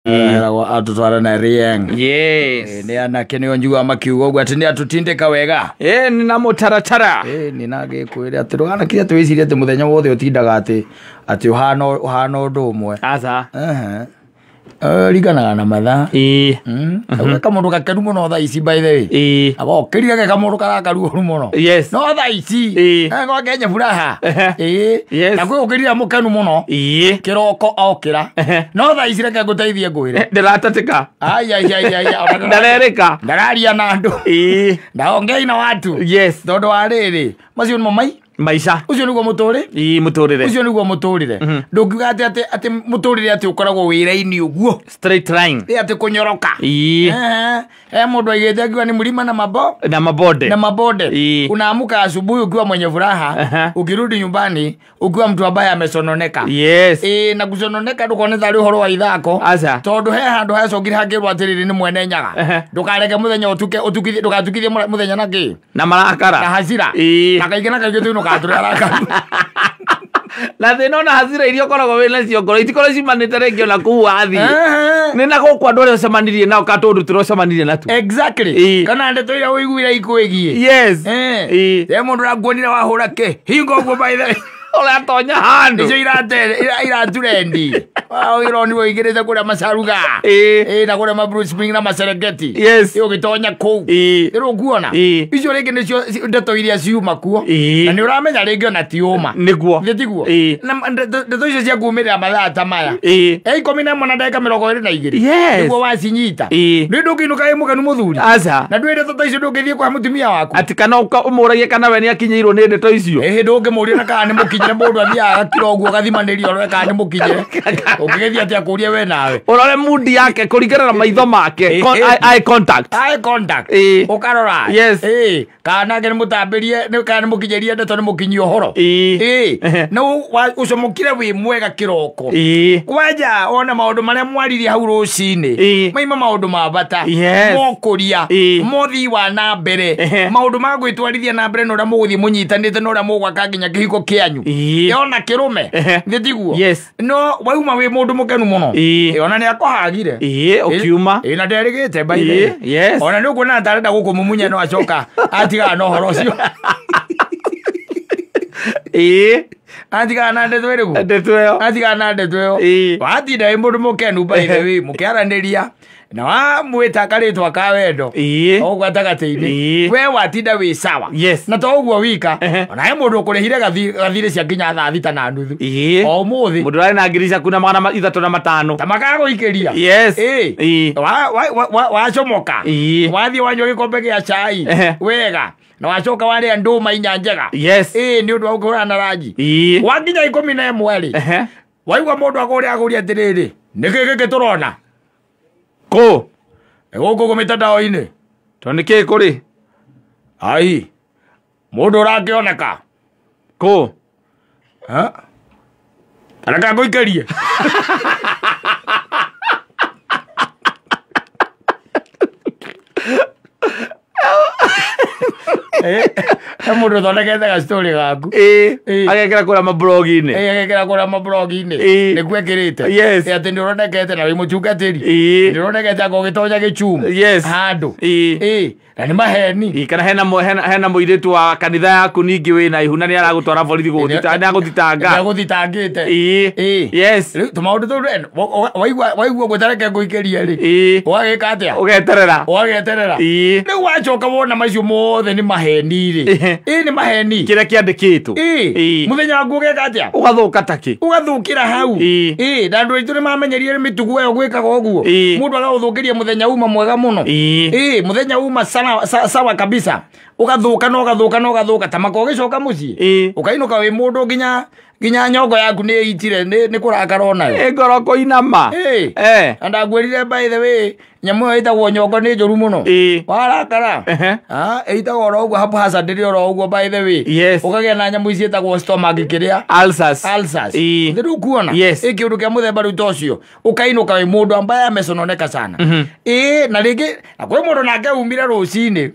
atutwara na rieng. Yes. Ni anake ni onjua makiugo gwa tini atutindika wega. Ni na mutaratara. Ni nage kwire ati rugana kiria twiciria ati muthenya wothe utindaga ati uhana undu umwe. Aza. Riganaga na mathaa. Kamundu gakeru muno thaa ici by the way. Agokiria kamundu karakaru muno. Yes. No thaa ici. Ngo Kenya furaha. Yes. Na kwe ukiria mukenu muno. Kiroko okira. No thaa ici reke nguteithie ngwire. Ndiratateka. Ai. Ndarereka. Ndararia na andu. Ndaongei na watu. Yes. Tondu wa riri. Macio ni mai. Maisha. Ucio niguo muturire. Muturire. Ucio niguo muturire. Ndungiuga ati muturire ati ukoragwo wira-ini uguo. Straight line. Ati kunyoroka. Mundu aigite akiwa ni mlima na mabonde. Na mabonde. Unaamuka asubuhi ukiwa mwenye furaha, ukirudi nyumbani ukiwa mtu ambaye amesononeka. Yes. Na kusononeka ndukonetha ri uhoro wa ithako. Aza. Tondu he handu hacokire hangirwo atiriri ni mwene nyaga. Ndukareke muthenya utukithie ndugatukithie muthenya na ki. Na marakara. Na hazira. Na kaigena kaigite no katuraraka. Na thina na hazira irio koragwo wina cio ngoro itikoro cimanite rengio na kuu wathi ni na gukwa ndore ucemanirie nao katundu turocemanirie natu. Exactly. Kana ndeto ira uiguira ikwegie. Yes. Mundu raguonira wahura ke hingo guo by the ola tonya handu icio iraturendi ironi woigirite kuria macaruga na kuria ma Bruce Spring na Maserengeti. Yes. Ugitonya kou iro kuona icio ringi nicio ndeto iria ciuma kuo na ni uramenya ringi ona tiuma niguo ndetiguo na ndeto icio cia kumirira mathaa ta maya 11 na ndagika 22 niguo wacinyita ni ndukinuka imukanu muthuri. Aza. Na ndwire ndeto icio ndungithie kwa mutumia waku ati kana umuragie kana we ni akinyiirwo ni ndeto icio ndungimuria na kana ni mukinyire mundu athiaga kiroguo gathimanirio rwe kana ni mukinyire ukigethia ati akuria we nawe urore mudi yake kuringana na maitho make eye contact ukarora. Yes. Kana ke mutambirie ni kana ni mukinyirie ndeto ni mukinyi uhoro no ucomokire wi mwega kiroko kwaja ona maundu maria mwaririe hau rucini maima maundu ma bata mokuria mothi wa na mbere maundu ma gwitwarithia na mbere no ra muguthie munyitanite no ra mugwaka nginya kihiko kianyu yona kirume nditiguo no wauma wi mundu mukenu muno ona ni akohagire ukiuma na nderigite by the way ona ni ukuona atarenda gukumumunya no acoka atiga no horo cio atiga na ndeto irigu atiga na ndeto yo watinda wi mundu mukenu by the way mukiaraniria na wa mwita karitwa ka wendo ogwa tagateini we watinda wi sawa na to uguo wika ona he mundu kurihire gathire cia kinya thaa thita na nuthu o muthi mundu ari na ngirisha kuna magana 305 tamakago ikiria wa chomoka wathi wanyo gikombe gia chai wega na wacoka wale nduma inyanjega ni undu wa gukura na rangi wakinya 11 waigwa mundu aguria atiriri nikiki turona ko guku mitandao-ini to niki kuri ai mundu urakioneka ko araka nguikerie mundu thondekete ga story gaku agekera kuria mablogi-ini agekera kuria mablogi-ini nikuo ekirite ati ndironekete na wi mutungatiri ndironekete agogitonya gichumu handu na ni maheni kana hena muiritu wa kanitha yaku ningi wina ihuna ni aragutwara borithi guthitangite tumaundu tu waigua gutareke nguikeria ri wagika atia ugeterera riu wacoka wona macio mothe ni maheni ri ni maheni kiria kiandikitwo muthenya waku ugeka atia ugathuka taki ugathukira hau na andu aitu ni mamenyerie mitugu eyo gwikaga uguo mundu agauthukiria muthenya uma mwega muno muthenya uma sawa kabisa ugathuka tamako gicoka mucii ukainuka wi mundu nginya nyongo yaku ni itire ni kurakara onayo ngoro kuinama andagwirire by the way nyamu itagwo nyongo ni njuru muno warakara itagwo oro uguo hapo hazardiri oro uguo by the way ukagia na nyamu ici itagwo stomach kiria ulcers ndiru kuona kiundu kia muthemba riu tocio ukainuka wi mundu ambaye amesononeka sana na ringi na kwi mundu nake umire rucini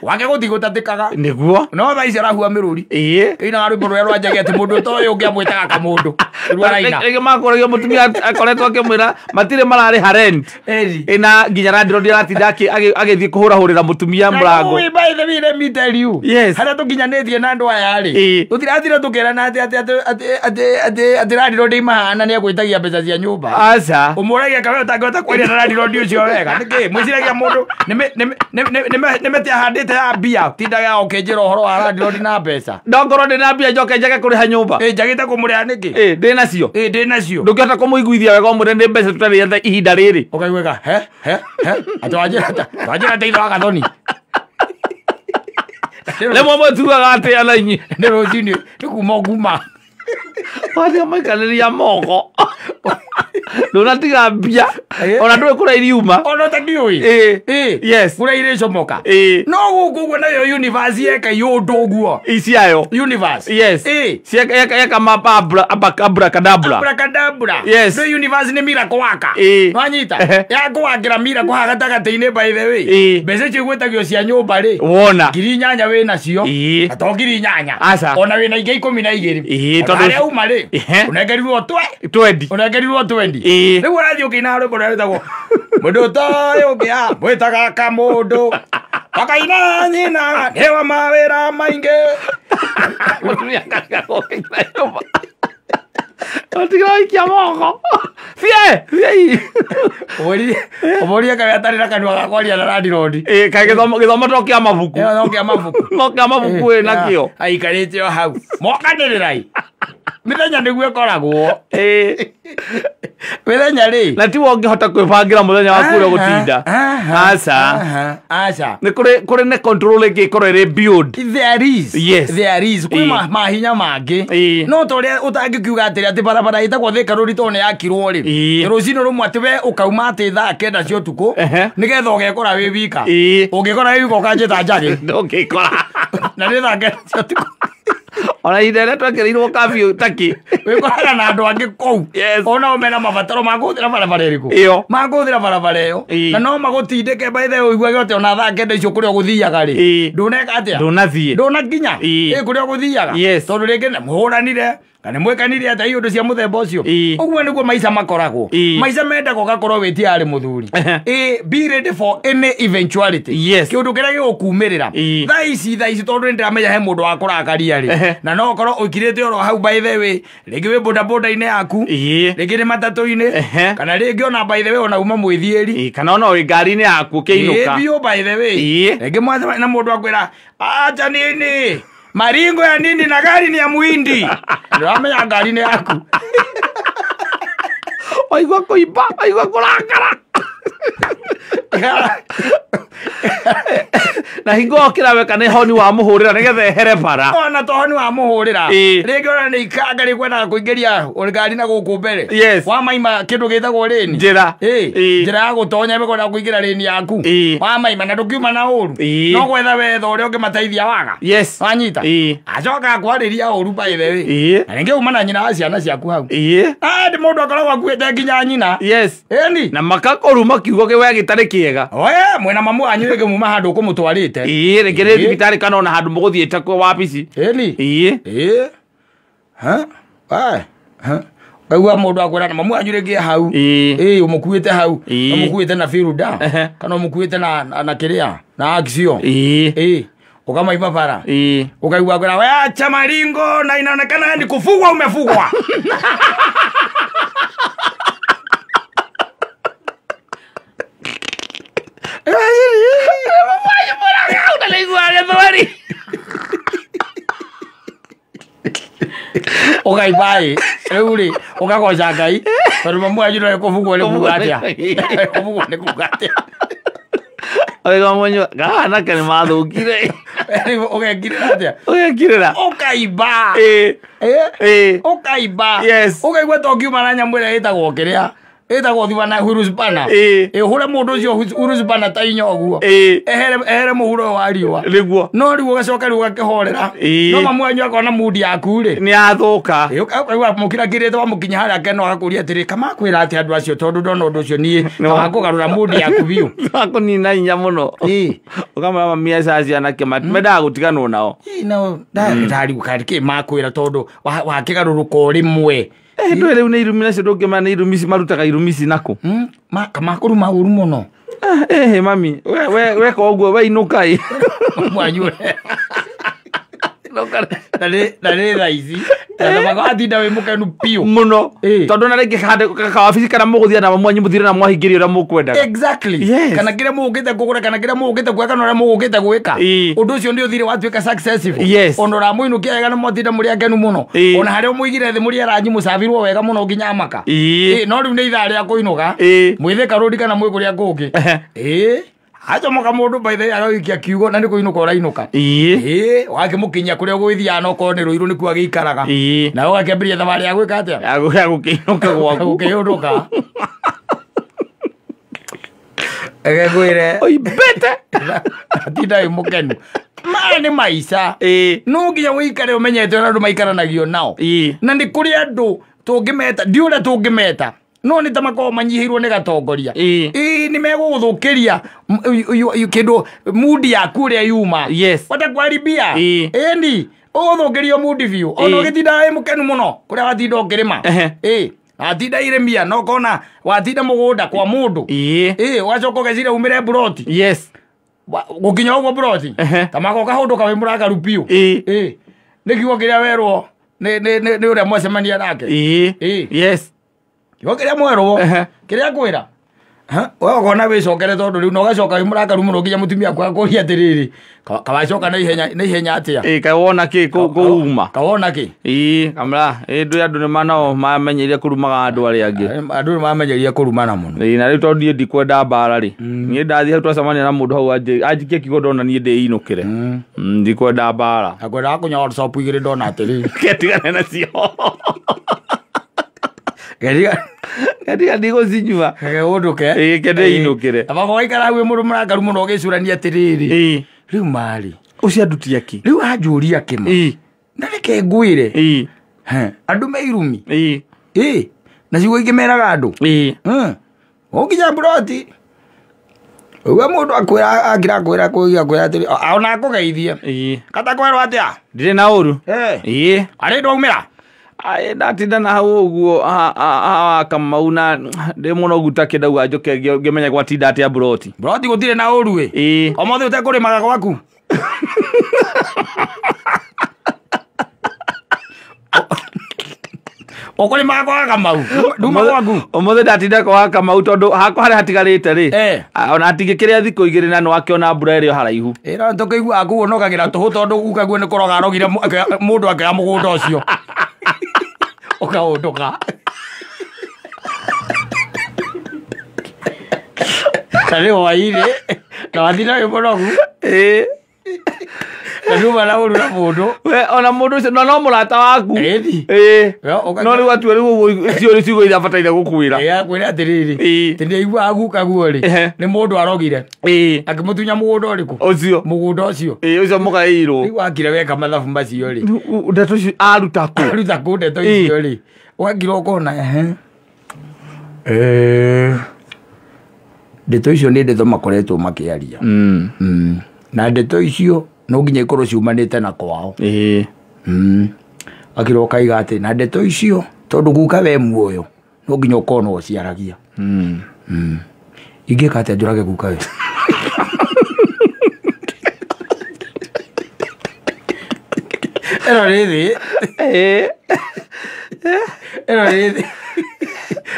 wake gutigutatikaka niguo no thaa ici arahua miruri ina rwimbo rwa rwanjagia ati mundu toyo ria mwitaga kamundu rwaraina ege makoragia mutumia akoretwo akimwira matire marari harent ina nginya radio ndiratinda agithii kuhurahurira mutumia mrango we by the way let me tell you hara tukinyanetie na andu aya ri tutirathire tukirana ati radio ndi mahana ni agwitagia mbeca cia nyumba aca umuragia kawe utangota kwaria na radio ucio wega niki mwiciragia mundu nimetia handite ya bia tindaga ukinjira uhoro wa radio na mbeca ndongoro ndi na bia njoke njage kuriha nyumba njagite kumuriha niki ndi nacio ndukihota kumuiguithia wega umure ndi mbeca tutari ihinda riri ukaigweka atwajira teitho wa gathoni lemwe mwetuaga atia na inyi nä rå cinä nä kuma nguma watia maikanä moko ndånatiga mbia ona ndå kå rairiuma ona takiå kå rairä comoka no gå kå guo nayo universe yeka yå ndå guo iciayo yeka abrakadabra no universe nä mira kwaka wanyita yakwakä ra mira kwa gatagatä-inä by the way mbeca cio gwätagio cia nyåmba rä wona ngiri 8 wä nacio to ngiri 8 ona wä na ingä 12 arä uma rä unengerirwo 20 rä u årathiä å kä ina rwä mbo rä tagwo må ndå toyå ngä a mwä taga kamå ndå wakaina nyina nä wa mawä ra maingä otigaikia moko omorie kawe atarä na kanua gakwaria na randirodi kaä gäthomo to kä a mabuku no kä a mabuku ä nakä o aikarä te o hau mokanä rä rai mithenya nä guo ĩkoragwo mithenya rĩ na tiwo ngĩhota kwĩbangĩra mũthenya waku ũrĩa gũtinda aca nĩ kũrĩ nĩ control ĩngĩ ĩkorwo ĩrĩ build there is kwĩ mahinya mangĩ no ta ũrĩa ũtangĩkiuga atĩrĩ atĩ barabara ĩtagwo Thika Road tondũ nĩ yakirwo rĩ rũcinĩ rũmwe atĩ we ũkauma atĩ thaa 9 cia ũtukũ nĩgetha ũgekora wĩ wika ũngĩkora wĩ wika ũkanjĩta njarĩ ndũngĩkora na nĩ thaa 9 cia ũtukũ ona ihinda rĩrĩa twekereirwo kabiũ takĩ wĩkoraga na andũ angĩ kũu onao mena mabataro ma kũhũthĩra barabara ĩrĩkũ ma kũhũthĩra barabara ĩyo na no magũtindĩke by the way ũiguage atĩ ona thaa 9 icio kũrĩa ũgũthiaga rĩ ndũneka atĩa ndũnakinya kũrĩa ũgũthiaga tondũ rĩngĩ nĩ mũhũranire kana mwĩkanire atĩ iũndũ cia mũthemba ũcio ũguo nĩguo maica makoragwo maica mendaga ũgakorwo wĩtia arĩ mũthuri be ready for any eventuality kĩũndũ kĩrĩa gĩgũkumĩrĩra thaa ici tondũ nĩndĩramenya he mũndũ wa kũrakaria rĩ na no ũkorwo ũkirĩte oro hau by the way rĩngĩ wĩ bodaboda-inĩ yaku rĩngĩ nĩ matatũ-inĩ kana rĩngĩ ona by the way ona uma mwĩthiĩri kana ona wĩ ngari-inĩ yaku ũkĩinũka biũ by the way rĩngĩ mwathema na mũndũ akwĩra acha nini maringo ya nini na gari ni ya muhindi ndĩramenya ngari-inĩ yaku waigua kũimba waigua kũrakara na hingo okĩra we kana honi wa mũhũrĩra nĩgetha ehere bara ona to honi wa mũhũrĩra rĩngĩ ona nĩ ikanga rĩkwendaga kũingĩria ngari na gũkũ mbere wamaima kĩndũ gĩtagwo rĩni njĩra ya gũtonya ĩkwendaga kũingĩra rĩni yaku wamaima na ndũkiuma na ũru no gwetha wetha ũrĩa ũngĩmateithia waga wanyita acokaga kwarĩria ũru by the way na rĩngĩ uma na nyina wa ciana ciaku hau ndĩ mũndũ akoragwo akuĩte nginya nyina ĩni na makakoruma kiugo kĩwe gĩtarĩ kĩega mwena mamu wanyu rĩngĩ muma handũ ũkũmũtwarĩte rĩngĩ nĩ thibitarĩ kana ona handũ mũgũthiĩte kwa wabici kaigua mũndũ akwĩra na mamu wanyu rĩngĩ hau ũmũkuĩte hau ũmũkuĩte na firuda kana ũmũkuĩte na kĩrĩa na action ukamaima bara ukaigua kwĩra we acha maringo na inaonekana ni kufugwa umefugwa ukaibai rĩu rĩ ũkagoca Ngai tondũ mamu wanyu nĩ kũbugwo nĩ kuga atĩa kũbugwo nĩ kuga atĩa oiga mwenye kanake nĩ mathũkire ũgekirĩra atĩa ũgekirĩra ũkaimba ũkaimba ũkaigua to ngiuma na nyamũ ĩrĩa ĩtagwo kĩrĩa eta gothibana hurusbana hura mundu ucio hurusbana ta inya oguo ehere muhuro wa riwa riguo no riwo gacoka riwo gakihorera no mamwanyu akona mudi yaku ri ni athuka mukira kirete wa mukinya haria keno agakuria atiri kama kwira ati andu acio tondu ndona undu ucio nie akagarura mudi yaku biu akunina inya muno ukamara mamia cacia na kimati mendaga gutiganwo nao no ndari gukarike makwira tondu wa kigaruruka rimwe ndu riu ni irumi nacio ndungimana ni irumi marutaga irumi naku kama kuruma uru muno mami we ko guo we inuka mwanyu nare raizi na magatinda we mukenu piu muno tondu na rege ka office kana muguthia na mwanyu muthire na mwahingirio ra mukwenda exactly kana kire mugite kugura kana kire mugite gweka no ra mugite gweka undu ucio ndio thire watuika successful ono ra muinu kiega na motinda muri agenu muno ona hari muigire thi muri aranyi musabirwo wega muno nginya amaka no riu ni ithari akuinuka mwithe karudi kana mwikuria kungi acho moka mundu by the way agawikia kiugo na ndiko inuka orainuka wake mukinya kuria gwithia no ko ni ruiru ni ku agikaraga na ugakembiria thabari ya gwika atia agukinuka gwaku ukiyunduka egegwire oi bete atinda wi mukenu mani maisha no nginya wikare umenyete na andu maikaranagia nao na ndi kuri andu tungimeta ndiura tungimeta no ni tamako manyihirwo ni gatongoria ni meguguthukiria kindu mudi yaku ria yuma watakwaribia ni uguthukirio mudi view ono gitinda mukenu muno kuria watinda ukirima atinda iremia no kona watinda mugunda kwa mundu wacoka ugecira umire broti gukinya ugo broti tamako kahunduka wi muragaru piu nikiugo kiria werwo ni uria mwacemania nake kiria mwerwo kiria kwira wagona wicokere tondu riu no gacoka murakaru muno nginya mutumia kwa kuria atiriri kawacoka na ihenya atia kawona ki kuuma kawona ki kamra ndu andu ni manao mamenyeria kurumaga andu ari angi andu ni mamenyeria kurumana muno na riu tondu ndikwenda mbara ri nie ndathi hau twacemania na mundu hau anjikie kigo ndona nie ndiinukire ndikwenda mbara akwenda kunya WhatsApp igire ndona atiriri ketigane nacio Gadiga ndigo zinyua. Unduke. Kende inukire. Ababa waikara gwe mundu muragaru muno gicurania atiriri. Riu mari. Ucia ndutia ki. Riu ajuria kima. Ndareke ngwire. Andu meirumi. Na cigo ingimeraga andu. Oginya broti. Uwe mundu akwira agira kwira kwira atiri. Ona akugeithie. Kata kwerwo atia. Ndire na uru. Ari ndwaumira. Ndatinda na hau uguo Kamau na ndi muno guta ndauga njoke ngimenya gwatinda atia broti gutire na uru we omothe utekurimaga gwaku ukurimaga kwa Kamau nduma gwaku omothe ndatinda kwa Kamau tondu hakwa hari hatigarite ri ona atingikiria thiko igiri na no akiona mbura irio haraihu ira ntokeigua akuo nokagira tuhu tondu ukaguo ni kuroga arogire mundu akaya mugunda ucio ukaunduka tari waire na wathina wi murogu na nduma na uru na mundu we ona mundu ucio no murata waku no riu atua riu cio ciugo irabatairie gukwira kwira atiriri tindigua aguka guo ri ni mundu arogire akimutunya mugunda uriku ucio mugunda ucio ucio mugairwo riu akire weka mathabu macio ri ndeto cio aruta ku ndeto icio ri wagira ukona ndeto icio ni ndeto makoretwo makiaria na ndeto icio no nginya ikorwo ciumanite na kwao akira ukaiga ati na ndeto icio tondu guka we muoyo no nginya ukona uciaragia ingika ati njurage guka we ero rithi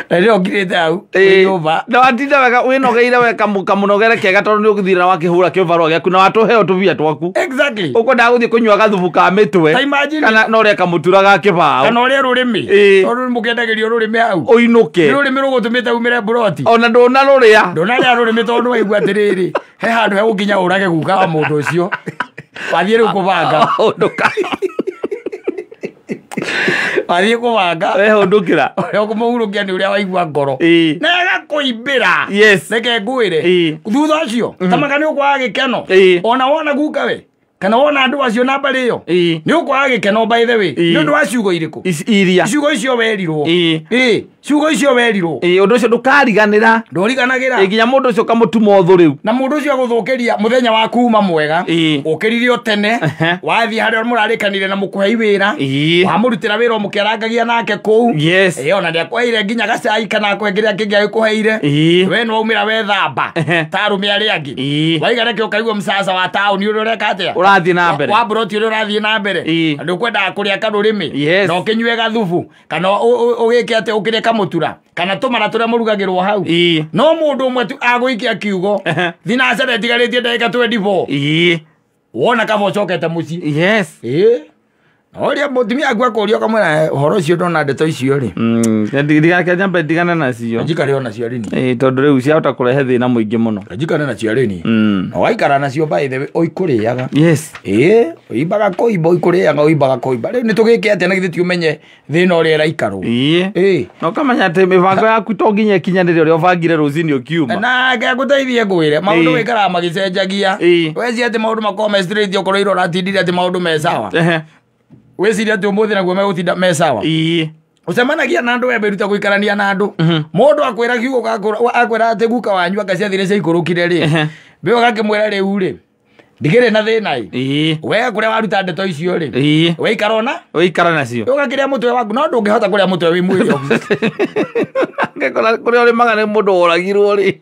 Ero kirete au nyumba na watinda wega winogeire weka kamunogere kega tondu ni ukithira wakihura kivarwa gyaku na watuheo tuvia twaku exactly ukwenda guthie kunywa gathubu ka mitwe kana no reka mutura ga kibao kana ore rurimi tondu mukendagirio rurimi au uinuke rurimi rugutumite umire broti ona ndona ruria rurimi tondu waigua atiriri he handu he gukinya urage guka wa mundu ucio wathie riu kubanga unduka Wathiĩ kũbanga wehũndũkĩra ũkũmũhurũkia nĩ ũrĩa waigua ngoro na agakũimbĩra reke ngwĩre thutha ũcio tamaga nĩ ũkwaga gĩkeno ona wona guka we kana wona andũ acio na mbarĩ ĩyo nĩ ũkwaga gĩkeno by the way nĩ ũndũ wa ciugo irĩkũ iria ciugo icio werirwo ciugo icio werirwo ũndũ ũcio ndũkariganĩra ndũriganagĩra nginya mũndũ ũcio kamũtuma ũthũ rĩu na mũndũ ũcio agũthũkĩria mũthenya wa kuma mwega ũkĩrire o tene wathiĩ harĩa mũrarĩkanire na mũkũhei wĩra wamũrutĩra wĩra mũkĩarangagia nake kũu ona nĩakũheire nginya gacai kana akwengeria kĩngĩ agĩkũheire we nĩ waumĩra wethamba ta arũme arĩa angĩ waiga reke ũkaigua msasa wa taũni ũrĩa ũreka atĩa ũrathiĩ na mbere wa mburoti ũrĩa ũrathiĩ na mbere andũ ũkwendaga kũrĩa karũrĩmĩ na ũkĩnyue gathubu kana ũgĩke atĩ ũkĩrĩa kamutura kana tumara turia murugagirwo hau no mundu umwe tu agũikia kiugo thinacara etigarĩtie ndagĩka 24 wona kaba ũcokete mũciĩ oria mutumia aku akũria kamwe horo ũcio ndona ndeto icio rĩ nyambe ndigane nacio njikare ona cio rĩni tondũ rĩu ciahota kũrehe thĩna mũingĩ mũno njikare nacio rĩni waikara nacio by the way ũikũrĩaga ũimbaga kũimba ũikũrĩaga ũimbaga kũimba rĩu nĩtũgĩke atĩa na githĩ tiũmenye thĩna ũrĩa ĩraikarwo no kamenya atĩ mĩbango yaku to nginya ĩkinyanĩre ũrĩa ũbangire rũcinĩ ũkiuma na ngagũteithie ngwĩre maũndũ wĩikaraga magĩcenjagia weci atĩ maũndũ makorwo me straight okorwo ira ũratindire atĩ maũndũ me sawa weciria atĩ ũmũthĩ naguo megũtinda me sawa ũcemanagia na andũ wemberuta gũikarania na andũ mũndũ akwĩra kiugo akwĩra atĩ guka wanyu akaciathire ciaikũrũkire rĩ mbĩ ũgakĩmwĩra rĩu rĩ ndigĩrĩ na thĩna we kũrĩa waruta ndeto icio rĩ ũikara nacio ũgakĩrĩa mũtwe waku no ndũngĩhota kũrĩa mũtwe wĩ mwĩrĩ kũrĩa ũrĩmaga nĩ mũndũ woragirwo rĩ